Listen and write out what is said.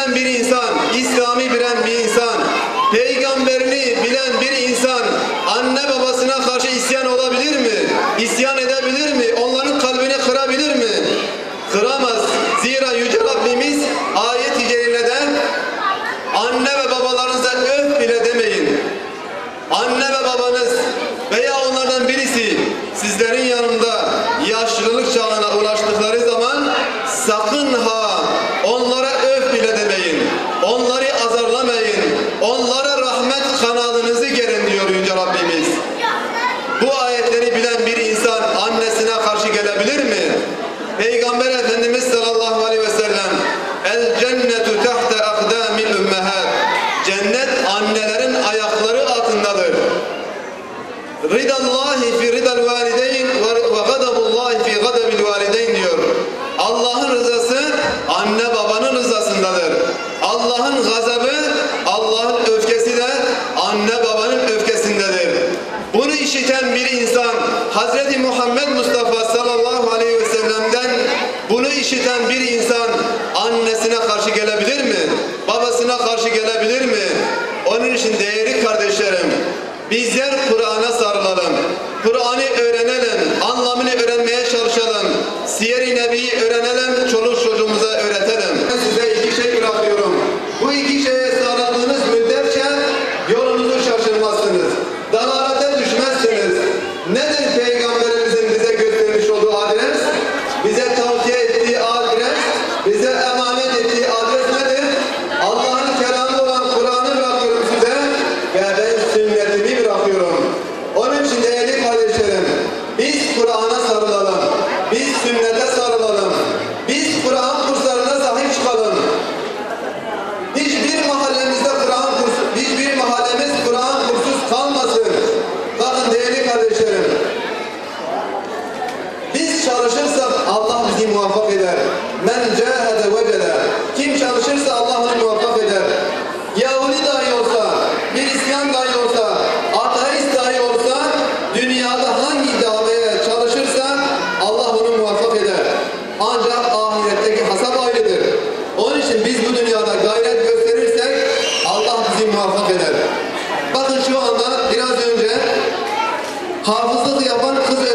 bilen bir insan, İslam'ı bilen bir insan, peygamberini bilen bir insan anne babasına karşı isyan olabilir mi? İsyan edebilir mi? Onların kalbini kırabilir mi? Kıramaz. Zira Yüce Rabbimiz ayet-i cerimede anne ve babalarınıza öf bile demeyin. Anne ve babanız veya onlardan birisi sizlerin yanında yaşlılık çağına ulaştıkları zaman sakın ha onlara öf bile demeyin. Onları azarlamayın. Onlara rahmet kanalınızı gerin diyor Yüce Rabbimiz. Bu ayetleri bilen bir insan annesine karşı gelebilir mi? Peygamber Efendimiz sallallahu aleyhi ve sellem el cennetu tahte akdamil ümmehat. Cennet annelerin ayakları altındadır. Ridallahi fi ridal valideyn ve gadabullahi fi gadabil valideyn diyor. Allah'ın rızası anne babanın rızasındadır. Allah'ın gazabı, Allah'ın öfkesi de anne babanın öfkesindedir. Bunu işiten bir insan Hazreti Muhammed Mustafa sallallahu aleyhi ve sellem'den bunu işiten bir insan annesine karşı gelebilir mi? Babasına karşı gelebilir mi? Onun için değerli kardeşlerim, bizler Kur'an'a sarılalım. Kur'an'ı öğrenelim, anlamını öğrenmeye çalışalım. Siyer-i Nebi'yi öğrenelim, çoluk çocuğumuza öğretelim. Ben size iki şey bırakıyorum. Bu iki şeye sarıldığınız müddetçe yolunuzu şaşırmazsınız. Dalalete düşmezsiniz. Nedir Peygamberimizin bize göstermiş olduğu adres? Bize tavsiye ettiği adres, bize emanet ettiği adres nedir? Allah'ın kelamı olan Kur'an'ı bırakıyorum size ve ben sünnetimi bırakıyorum. Onun için değerli kardeşlerim, biz Kur'an'a sarılalım, biz sünnete sarılalım, biz Kur'an kurslarına sahip çıkalım. Hiçbir mahallemizde hiçbir mahallemiz Kur'an kursuz kalmasın. Bakın değerli kardeşlerim, biz çalışırsak Allah bizi muvaffak eder. Men cahede vecede. Kim çalışırsa Allah onu muvaffak eder. Yahudi dahi olsa, Hristiyan dahi olsa, ateist dahi olsa, dünyada hangi davaya çalışırsa Allah onu muvaffak eder. Ancak ahiretteki hasap ayrıdır. Onun için biz bu dünyada gayret gösterirsek Allah bizi muvaffak eder. Bakın şu anda biraz önce hafızlık yapan kız